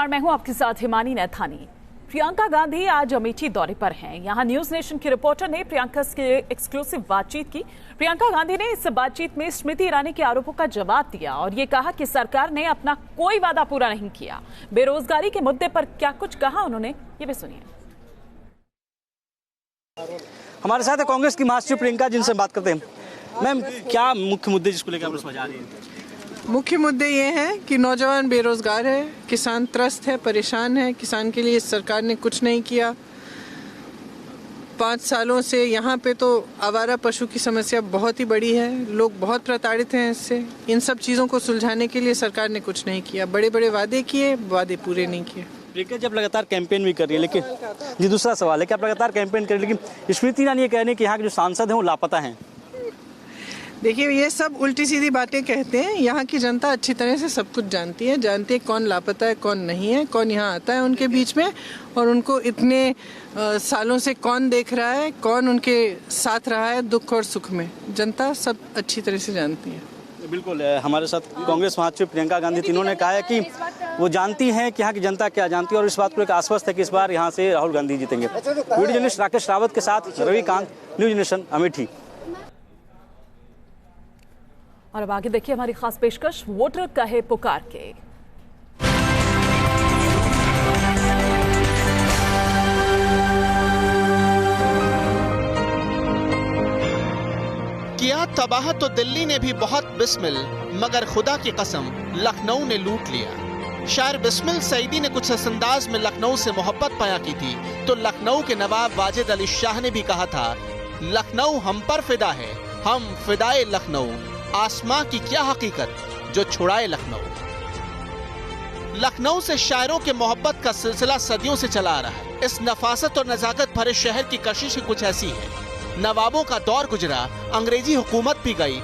नमस्कार, मैं हूं आपके साथ हिमानी नैथानी। प्रियंका गांधी आज अमेठी दौरे पर हैं। यहां न्यूज नेशन की रिपोर्टर ने प्रियंका से एक्सक्लूसिव बातचीत की। प्रियंका गांधी ने इस बातचीत में स्मृति ईरानी के आरोपों का जवाब दिया और ये कहा कि सरकार ने अपना कोई वादा पूरा नहीं किया। बेरोजगारी के मुद्दे पर क्या कुछ कहा उन्होंने, ये भी सुनिए। हमारे साथ है कांग्रेस की महासचिव प्रियंका, जिनसे बात करते हैं। मैम, क्या मुख्य मुद्दे जिसको लेकर आप समझा रही हैं? मुख्य मुद्दे ये हैं कि नौजवान बेरोजगार है, किसान त्रस्त है, परेशान है। किसान के लिए सरकार ने कुछ नहीं किया। 5 सालों से यहाँ पे तो आवारा पशु की समस्या बहुत ही बड़ी है, लोग बहुत प्रताड़ित हैं इससे। इन सब चीज़ों को सुलझाने के लिए सरकार ने कुछ नहीं किया। बड़े बड़े वादे किए, वादे पूरे नहीं किए। लेकिन जब लगातार कैंपेन भी कर रही है, लेकिन जी दूसरा सवाल है कि आप लगातार कैंपेन कर रही है, लेकिन स्मृति ईरानी ये कह रही है कि यहाँ के जो सांसद हैं वो लापता हैं। देखिए, ये सब उल्टी सीधी बातें कहते हैं। यहाँ की जनता अच्छी तरह से सब कुछ जानती है कौन लापता है, कौन नहीं है, कौन यहाँ आता है उनके बीच में, और उनको इतने सालों से कौन देख रहा है, कौन उनके साथ रहा है दुख और सुख में। जनता सब अच्छी तरह से जानती है। बिल्कुल, हमारे साथ कांग्रेस महासचिव प्रियंका गांधी, तीनों ने कहा है कि वो जानती हैं कि यहाँ की जनता क्या जानती है और इस बात को लेकर आश्वस्त है कि इस बार यहाँ से राहुल गांधी जीतेंगे। वीडियो जर्नलिस्ट राकेश रावत के साथ रविकांत, न्यूज नेशन, अमेठी। और अब आगे देखिए हमारी खास पेशकश, वोटर कहे पुकार के। किया तबाह तो दिल्ली ने भी बहुत बिस्मिल, मगर खुदा की कसम लखनऊ ने लूट लिया। शायर बिस्मिल सईदी ने कुछ इस अंदाज में लखनऊ से मोहब्बत बयां की थी तो लखनऊ के नवाब वाजिद अली शाह ने भी कहा था, लखनऊ हम पर फिदा है, हम फिदाए लखनऊ, आसमां की क्या हकीकत जो छुड़ाए लखनऊ। लखनऊ से शायरों के मोहब्बत का सिलसिला सदियों से चला आ रहा है। इस नफासत और नजाकत भरे शहर की कशिश कुछ ऐसी है। नवाबों का दौर गुजरा, अंग्रेजी हुकूमत भी गई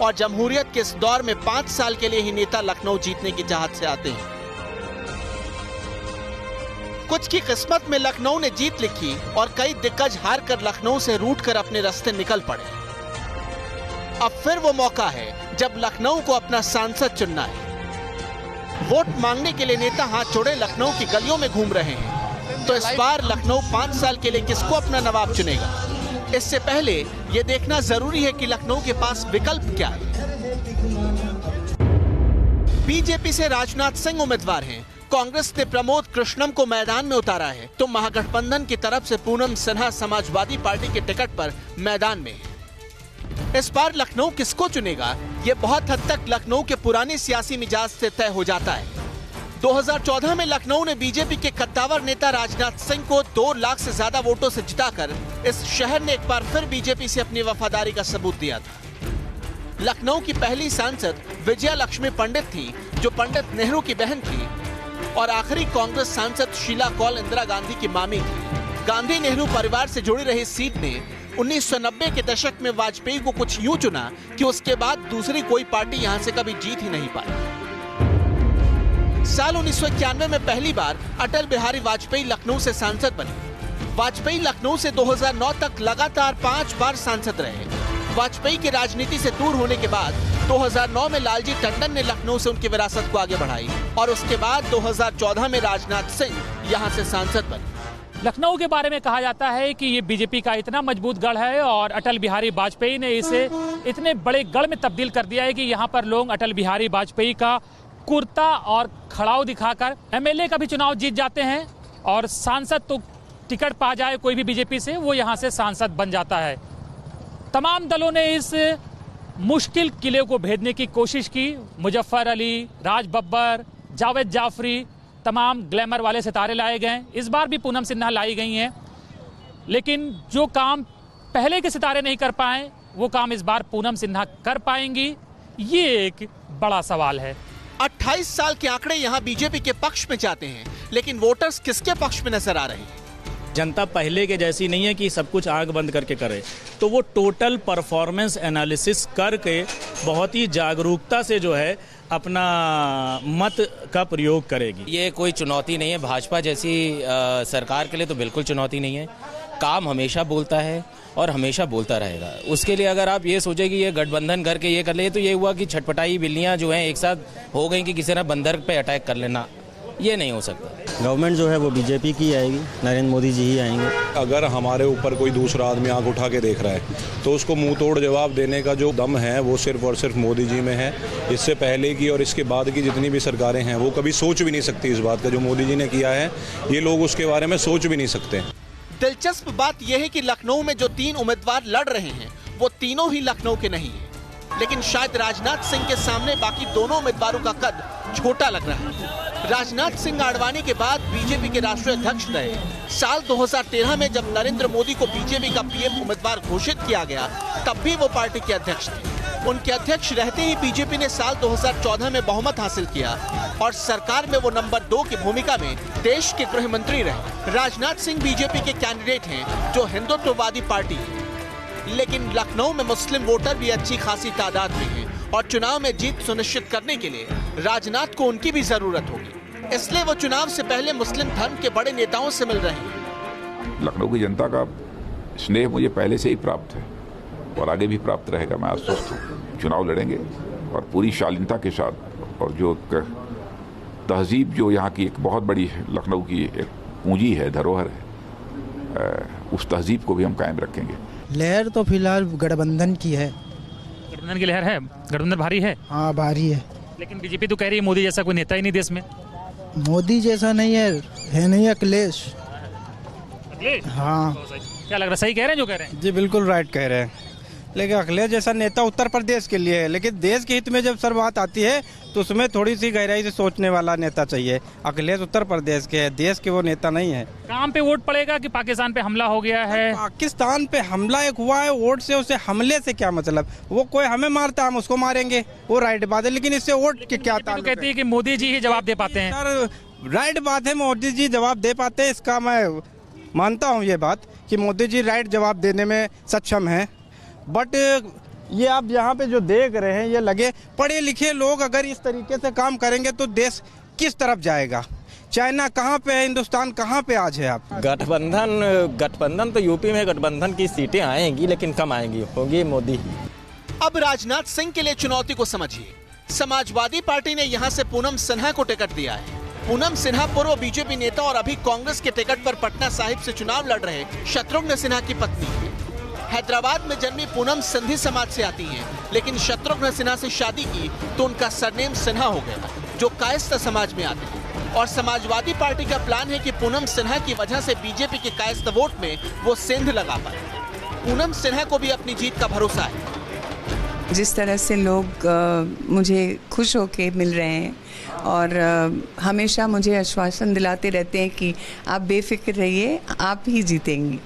और जमहूरियत के इस दौर में 5 साल के लिए ही नेता लखनऊ जीतने की चाहत से आते हैं। कुछ की किस्मत में लखनऊ ने जीत लिखी और कई दिग्गज हार कर लखनऊ से रूठ कर अपने रास्ते निकल पड़े। अब फिर वो मौका है जब लखनऊ को अपना सांसद चुनना है। वोट मांगने के लिए नेता हाथ जोड़े लखनऊ की गलियों में घूम रहे हैं। तो इस बार लखनऊ 5 साल के लिए किसको अपना नवाब चुनेगा? इससे पहले ये देखना जरूरी है कि लखनऊ के पास विकल्प क्या है। बीजेपी से राजनाथ सिंह उम्मीदवार हैं। कांग्रेस ने प्रमोद कृष्णम को मैदान में उतारा है तो महागठबंधन की तरफ से पूनम सिन्हा समाजवादी पार्टी के टिकट पर मैदान में है। इस बार लखनऊ किसको चुनेगा, ये बहुत हद तक लखनऊ के पुराने सियासी मिजाज से तय हो जाता है। 2014 में लखनऊ ने बीजेपी के कद्दावर नेता राजनाथ सिंह को 2 लाख से ज्यादा वोटों से जिताकर इस शहर ने एक बार फिर बीजेपी से अपनी वफादारी का सबूत दिया था। लखनऊ की पहली सांसद विजया लक्ष्मी पंडित थी, जो पंडित नेहरू की बहन थी, और आखिरी कांग्रेस सांसद शीला कौल इंदिरा गांधी की मामी थी। गांधी नेहरू परिवार से जुड़ी रही सीट ने 1990 के दशक में वाजपेयी को कुछ यूं चुना कि उसके बाद दूसरी कोई पार्टी यहां से कभी जीत ही नहीं पाई। साल 1991 में पहली बार अटल बिहारी वाजपेयी लखनऊ से सांसद बने। वाजपेयी लखनऊ से 2009 तक लगातार 5 बार सांसद रहे। वाजपेयी की राजनीति से दूर होने के बाद 2009 में लालजी टंडन ने लखनऊ से उनकी विरासत को आगे बढ़ाई और उसके बाद 2014 में राजनाथ सिंह यहां से सांसद बने। लखनऊ के बारे में कहा जाता है कि ये बीजेपी का इतना मजबूत गढ़ है और अटल बिहारी वाजपेयी ने इसे इतने बड़े गढ़ में तब्दील कर दिया है कि यहाँ पर लोग अटल बिहारी वाजपेयी का कुर्ता और खड़ाऊ दिखाकर एमएलए का भी चुनाव जीत जाते हैं और सांसद तो टिकट पा जाए कोई भी बीजेपी से, वो यहाँ से सांसद बन जाता है। तमाम दलों ने इस मुश्किल किले को भेदने की कोशिश की। मुजफ्फर अली, राज बब्बर, जावेद जाफरी, तमाम ग्लैमर वाले सितारे लाए गए। इस बार भी पूनम सिन्हा लाई गई हैं, लेकिन जो काम पहले के सितारे नहीं कर पाए वो काम इस बार पूनम सिन्हा कर पाएंगी, ये एक बड़ा सवाल है। 28 साल के आंकड़े यहाँ बीजेपी के पक्ष में जाते हैं, लेकिन वोटर्स किसके पक्ष में नजर आ रहे हैं? जनता पहले के जैसी नहीं है कि सब कुछ आंख बंद करके करे, तो वो टोटल परफॉर्मेंस एनालिसिस करके बहुत ही जागरूकता से जो है अपना मत का प्रयोग करेगी। ये कोई चुनौती नहीं है, भाजपा जैसी सरकार के लिए तो बिल्कुल चुनौती नहीं है। काम हमेशा बोलता है और हमेशा बोलता रहेगा। उसके लिए अगर आप ये सोचे कि ये गठबंधन करके ये कर ले, तो ये हुआ कि छटपटाई बिल्लियां जो हैं एक साथ हो गई कि किसी ने बंदर पे अटैक कर लेना। ये नहीं हो सकता। गवर्नमेंट जो है वो बीजेपी की आएगी, नरेंद्र मोदी जी ही आएंगे। अगर हमारे ऊपर कोई दूसरा आदमी आंख उठा के देख रहा है तो उसको मुंह तोड़ जवाब देने का जो दम है वो सिर्फ और सिर्फ मोदी जी में है। इससे पहले की और इसके बाद की जितनी भी सरकारें हैं वो कभी सोच भी नहीं सकती इस बात का। जो मोदी जी ने किया है ये लोग उसके बारे में सोच भी नहीं सकते। दिलचस्प बात यह है कि लखनऊ में जो 3 उम्मीदवार लड़ रहे हैं वो तीनों ही लखनऊ के नहीं हैं। लेकिन शायद राजनाथ सिंह के सामने बाकी दोनों उम्मीदवारों का कद छोटा लग रहा है। राजनाथ सिंह आडवाणी के बाद बीजेपी के राष्ट्रीय अध्यक्ष रहे। साल 2013 में जब नरेंद्र मोदी को बीजेपी का पीएम उम्मीदवार घोषित किया गया तब भी वो पार्टी के अध्यक्ष थे। उनके अध्यक्ष रहते ही बीजेपी ने साल 2014 में बहुमत हासिल किया और सरकार में वो नंबर 2 की भूमिका में देश के गृह मंत्री रहे। राजनाथ सिंह बीजेपी के कैंडिडेट हैं जो हिंदुत्ववादी पार्टी है, लेकिन लखनऊ में मुस्लिम वोटर भी अच्छी खासी तादाद में हैं और चुनाव में जीत सुनिश्चित करने के लिए राजनाथ को उनकी भी जरूरत होगी। इसलिए वो चुनाव से पहले मुस्लिम धर्म के बड़े नेताओं से मिल रहे हैं। लखनऊ की जनता का स्नेह मुझे पहले से ही प्राप्त है और आगे भी प्राप्त रहेगा। मैं आश्वस्त हूँ। चुनाव लड़ेंगे और पूरी शालीनता के साथ, और जो तहजीब जो यहाँ की एक बहुत बड़ी लखनऊ की एक पूंजी है, धरोहर है, उस तहजीब को भी हम कायम रखेंगे। लहर तो फिलहाल गठबंधन की है। गठबंधन की लहर है? गठबंधन भारी है? हाँ भारी है। लेकिन बीजेपी तो कह रही है मोदी जैसा कोई नेता ही नहीं देश में। मोदी जैसा नहीं है नहीं अखिलेश। हाँ क्या लग रहा है, सही कह रहे हैं जो कह रहे हैं? जी बिल्कुल राइट कह रहे हैं। लेकिन अखिलेश जैसा नेता उत्तर प्रदेश के लिए है, लेकिन देश के हित में जब सर बात आती है तो उसमें थोड़ी सी गहराई से सोचने वाला नेता चाहिए। अखिलेश उत्तर प्रदेश के है, देश के वो नेता नहीं है। काम पे वोट पड़ेगा कि पाकिस्तान पे हमला हो गया है? पाकिस्तान पे हमला एक हुआ है, वोट से उसे हमले से क्या मतलब? वो कोई हमें मारता हम उसको मारेंगे, वो राइट बात है, लेकिन इससे वोट के क्या ताल्लुक है? कहती है कि मोदी जी ही जवाब दे पाते हैं। सर राइट बात है, मोदी जी जवाब दे पाते हैं, इसका मैं मानता हूँ ये बात कि मोदी जी राइट जवाब देने में सक्षम है। बट ये आप यहाँ पे जो देख रहे हैं, ये लगे पढ़े लिखे लोग अगर इस तरीके से काम करेंगे तो देश किस तरफ जाएगा? चाइना कहाँ पे है, हिंदुस्तान कहाँ पे आज है? आप गठबंधन तो यूपी में गठबंधन की सीटें आएंगी, लेकिन कम आएंगी, होगी मोदी। अब राजनाथ सिंह के लिए चुनौती को समझिए। समाजवादी पार्टी ने यहाँ से पूनम सिन्हा को टिकट दिया है। पूनम सिन्हा पूर्व बीजेपी नेता और अभी कांग्रेस के टिकट पर पटना साहिब से चुनाव लड़ रहे शत्रुघ्न सिन्हा की पत्नी है। हैदराबाद में जन्मी पूनम सिंधी समाज से आती हैं, लेकिन शत्रुघ्न सिन्हा से शादी की तो उनका सरनेम सिन्हा हो गया, जो कायस्थ समाज में आते हैं। और समाजवादी पार्टी का प्लान है कि पूनम सिन्हा की वजह से बीजेपी के कायस्थ वोट में वो सेंध लगा पाए। पूनम सिन्हा को भी अपनी जीत का भरोसा है। जिस तरह से लोग मुझे खुश होके मिल रहे हैं और हमेशा मुझे आश्वासन दिलाते रहते हैं कि आप बेफिक्र रहिए, आप ही जीतेंगी।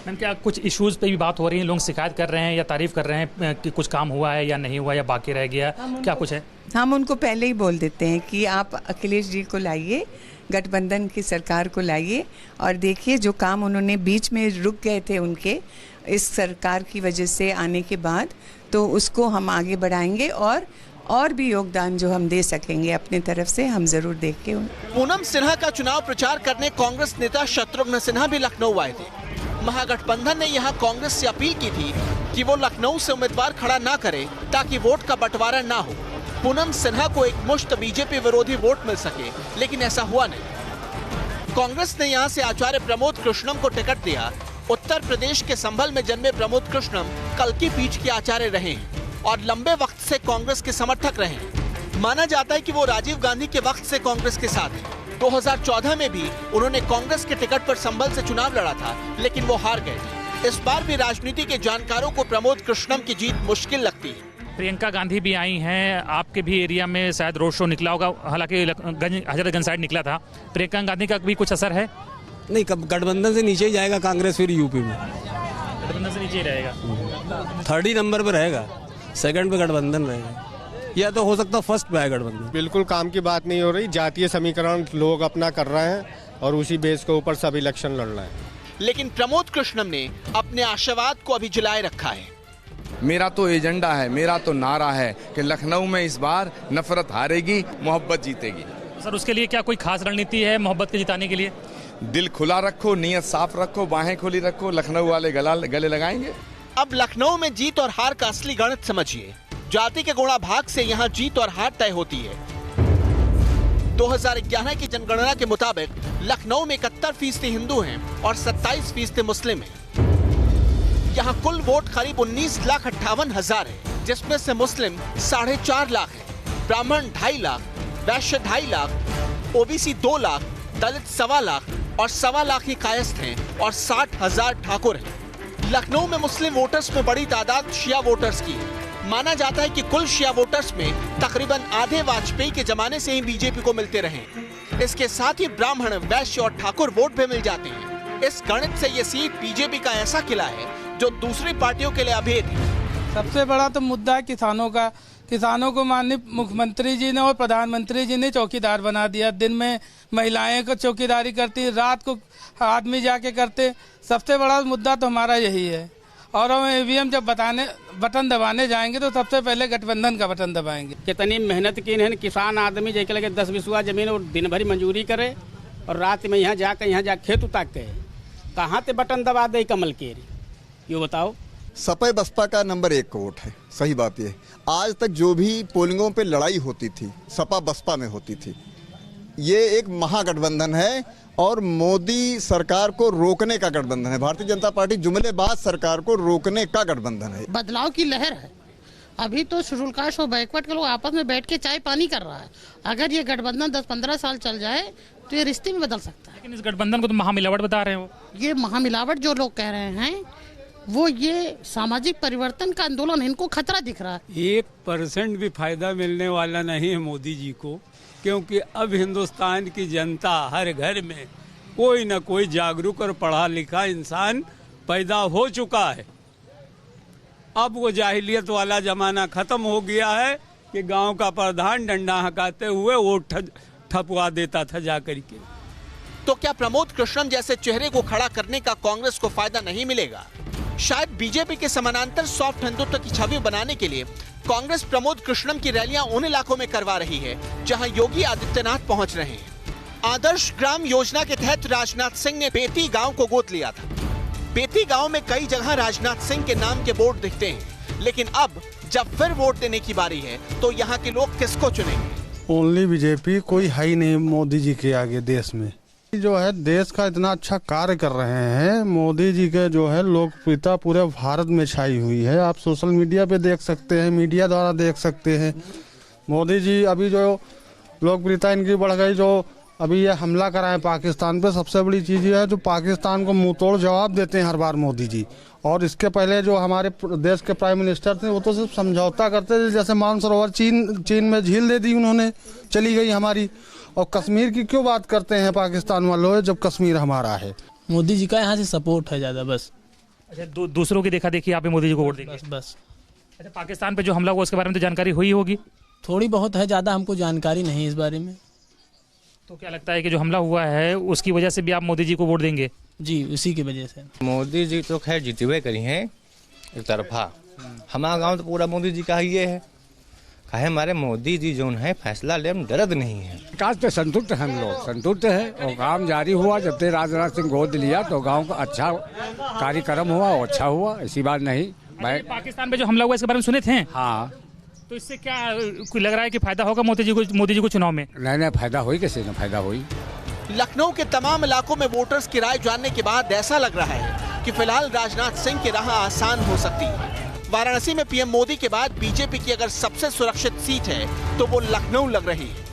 मैम क्या कुछ इश्यूज पे भी बात हो रही है? लोग शिकायत कर रहे हैं या तारीफ कर रहे हैं कि कुछ काम हुआ है या नहीं हुआ या बाकी रह गया, क्या कुछ है? हम उनको पहले ही बोल देते हैं कि आप अखिलेश जी को लाइए, गठबंधन की सरकार को लाइए और देखिए जो काम उन्होंने बीच में रुक गए थे उनके इस सरकार की वजह से आने के बाद, तो उसको हम आगे बढ़ाएंगे और भी योगदान जो हम दे सकेंगे अपनी तरफ से हम जरूर देंगे। पूनम सिन्हा का चुनाव प्रचार करने कांग्रेस नेता शत्रुघ्न सिन्हा भी लखनऊ आए थे। महागठबंधन ने यहां कांग्रेस से अपील की थी कि वो लखनऊ से उम्मीदवार खड़ा ना करे ताकि वोट का बंटवारा ना हो, पूनम सिन्हा को एक मुश्त बीजेपी विरोधी वोट मिल सके, लेकिन ऐसा हुआ नहीं। कांग्रेस ने यहां से आचार्य प्रमोद कृष्णम को टिकट दिया। उत्तर प्रदेश के संभल में जन्मे प्रमोद कृष्णम कल्की पीठ के आचार्य रहे हैं और लंबे वक्त से कांग्रेस के समर्थक रहे हैं। माना जाता है कि वो राजीव गांधी के वक्त से कांग्रेस के साथ हैं। 2014 में भी उन्होंने कांग्रेस के टिकट पर संभल से चुनाव लड़ा था, लेकिन वो हार गए। इस बार भी राजनीति के जानकारों को प्रमोद कृष्णम की जीत मुश्किल लगती है। प्रियंका गांधी भी आई हैं, आपके भी एरिया में शायद रोड शो निकला होगा, हालांकि हजरतगंज साइड निकला था। प्रियंका गांधी का भी कुछ असर है? नहीं, कब गठबंधन से नीचे ही जाएगा कांग्रेस, फिर यूपी में गठबंधन से नीचे ही रहेगा। 3rd नंबर पर रहेगा, 2nd पे गठबंधन रहेगा, या तो हो सकता है 1st पे आए गठबंधन। बिल्कुल काम की बात नहीं हो रही। जातीय समीकरण लोग अपना कर रहे हैं और उसी बेस के ऊपर सब इलेक्शन लड़ रहे हैं। लेकिन प्रमोद कृष्णम ने अपने आशावाद को अभी जलाए रखा है। मेरा तो एजेंडा है, मेरा तो नारा है कि लखनऊ में इस बार नफरत हारेगी, मोहब्बत जीतेगी। सर उसके लिए क्या कोई खास रणनीति है मोहब्बत के जिताने के लिए? दिल खुला रखो, नीयत साफ रखो, बाहें खुली रखो, लखनऊ वाले गले लगाएंगे। अब लखनऊ में जीत और हार का असली गणित समझिए। जाति के गुणा भाग से यहाँ जीत और हार तय होती है। 2011 की जनगणना के मुताबिक लखनऊ में 71% हिंदू हैं और 27% मुस्लिम हैं। यहाँ कुल वोट करीब 19,58,000 है, जिसमें से मुस्लिम 4.5 लाख है, ब्राह्मण 2.5 लाख, वैश्य 2.5 लाख, ओबीसी 2 लाख, दलित 1.25 लाख और 1.25 लाख ही कायस्थ हैं और 60,000 ठाकुर हैं। लखनऊ में मुस्लिम वोटर्स में बड़ी तादाद शिया वोटर्स की है। माना जाता है कि कुल शिया वोटर्स में तकरीबन आधे वाजपेयी के जमाने से ही बीजेपी को मिलते रहे। इसके साथ ही ब्राह्मण, वैश्य और ठाकुर वोट भी मिल जाते हैं। इस गणित से ये सीट बीजेपी का ऐसा किला है जो दूसरी पार्टियों के लिए अभेद है। सबसे बड़ा तो मुद्दा है किसानों का। किसानों को माननीय मुख्यमंत्री जी ने और प्रधानमंत्री जी ने चौकीदार बना दिया। दिन में महिलाएं को चौकीदारी करती, रात को आदमी जाके करते। सबसे बड़ा मुद्दा तो हमारा यही है। और हम ईवीएम जब बटन दबाने जाएंगे तो सबसे पहले गठबंधन का बटन दबाएंगे। कितनी मेहनत की है किसान आदमी, जैसे लगे 10 बिस्वा जमीन और दिन भरी मंजूरी करे और रात में यहाँ जा खेत उताक के कहाँ से बटन दबा दे कमल के, ये बताओ। सपा बसपा का नंबर 1 का वोट है। सही बात ये, आज तक जो भी पोलिंगों पे लड़ाई होती थी सपा बसपा में होती थी। ये एक महागठबंधन है और मोदी सरकार को रोकने का गठबंधन है। भारतीय जनता पार्टी जुमलेबाज सरकार को रोकने का गठबंधन है। बदलाव की लहर है। अभी तो शेड्यूल कास्ट और बैकवर्ड के लोग आपस में बैठ के चाय पानी कर रहा है। अगर ये गठबंधन 10-15 साल चल जाए तो ये रिश्ते में बदल सकता है। लेकिन इस गठबंधन को तो महामिलावट बता रहे हो। ये महामिलावट जो लोग कह रहे हैं वो ये सामाजिक परिवर्तन का आंदोलन है, इनको खतरा दिख रहा है। 1% भी फायदा मिलने वाला नहीं है मोदी जी को, क्योंकि अब हिंदुस्तान की जनता हर घर में कोई न कोई जागरूक और पढ़ा लिखा इंसान पैदा हो चुका है। अब वो जाहिलियत वाला जमाना खत्म हो गया है कि गांव का प्रधान डंडा हकाते हुए वोट ठपवा देता था जाकर के। तो क्या प्रमोद कृष्णम जैसे चेहरे को खड़ा करने का कांग्रेस को फायदा नहीं मिलेगा? शायद बीजेपी के समानांतर सॉफ्ट हिंदुत्व की छवि बनाने के लिए कांग्रेस प्रमोद कृष्णम की रैलियां उन इलाकों में करवा रही है जहां योगी आदित्यनाथ पहुंच रहे हैं। आदर्श ग्राम योजना के तहत राजनाथ सिंह ने बेती गांव को गोद लिया था। बेती गांव में कई जगह राजनाथ सिंह के नाम के बोर्ड दिखते हैं, लेकिन अब जब फिर वोट देने की बारी है तो यहाँ के लोग किसको चुनेंगे? ओनली बीजेपी, कोई है ही नहीं मोदी जी के आगे देश में। जो है देश का इतना अच्छा कार्य कर रहे हैं मोदी जी के, जो है लोकप्रियता पूरे भारत में छाई हुई है। आप सोशल मीडिया पे देख सकते हैं, मीडिया द्वारा देख सकते हैं। मोदी जी अभी जो लोकप्रियता इनकी बढ़ गई, जो अभी ये हमला करा है पाकिस्तान पे, सबसे बड़ी चीज़ ये है जो पाकिस्तान को मुंह तोड़ जवाब देते हैं हर बार मोदी जी। और इसके पहले जो हमारे देश के प्राइम मिनिस्टर थे वो तो सिर्फ समझौता करते थे, जैसे मानसरोवर चीन में झील दे दी उन्होंने, चली गई हमारी। और कश्मीर की क्यों बात करते हैं पाकिस्तान वालों जब कश्मीर हमारा है? मोदी जी का यहाँ से सपोर्ट है ज़्यादा बस। अच्छा, दूसरों की देखा देखी आप मोदी जी को वोट देंगे? बस। अच्छा, पाकिस्तान पे जो हमला हुआ उसके बारे में तो जानकारी हुई होगी? थोड़ी बहुत है, ज़्यादा हमको जानकारी नहीं इस बारे में। तो क्या लगता है कि जो हमला हुआ है उसकी वजह से भी आप मोदी जी को वोट देंगे? जी, उसी की वजह से। मोदी जी तो खैर जीतवे करी हैं एक तरफा। हमारा गांव तो पूरा मोदी जी का ही है। कहे हमारे मोदी जी जो है फैसला ले दर्द नहीं है। विकास पे संतुष्ट हैं हम लोग, संतुष्ट है। और काम जारी हुआ, जब से राजनाथ सिंह गोद लिया तो गांव का अच्छा कार्यक्रम हुआ और अच्छा हुआ, ऐसी बात नहीं। पाकिस्तान पे जो हमला हुआ इसके बारे में सुने थे? हाँ। तो इससे क्या लग रहा है कि फायदा होगा मोदी जी को चुनाव में? नहीं, फायदा हुई, कैसे न फायदा हुई। लखनऊ के तमाम इलाकों में वोटर्स की राय जानने के बाद ऐसा लग रहा है कि फिलहाल राजनाथ सिंह की राह आसान हो सकती है। वाराणसी में पीएम मोदी के बाद बीजेपी की अगर सबसे सुरक्षित सीट है तो वो लखनऊ लग रही है।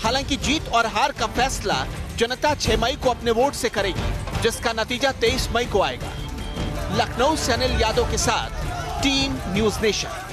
हालांकि जीत और हार का फैसला जनता 6 मई को अपने वोट से करेगी, जिसका नतीजा 23 मई को आएगा। लखनऊ से अनिल यादव के साथ टीम न्यूज़ नेशन।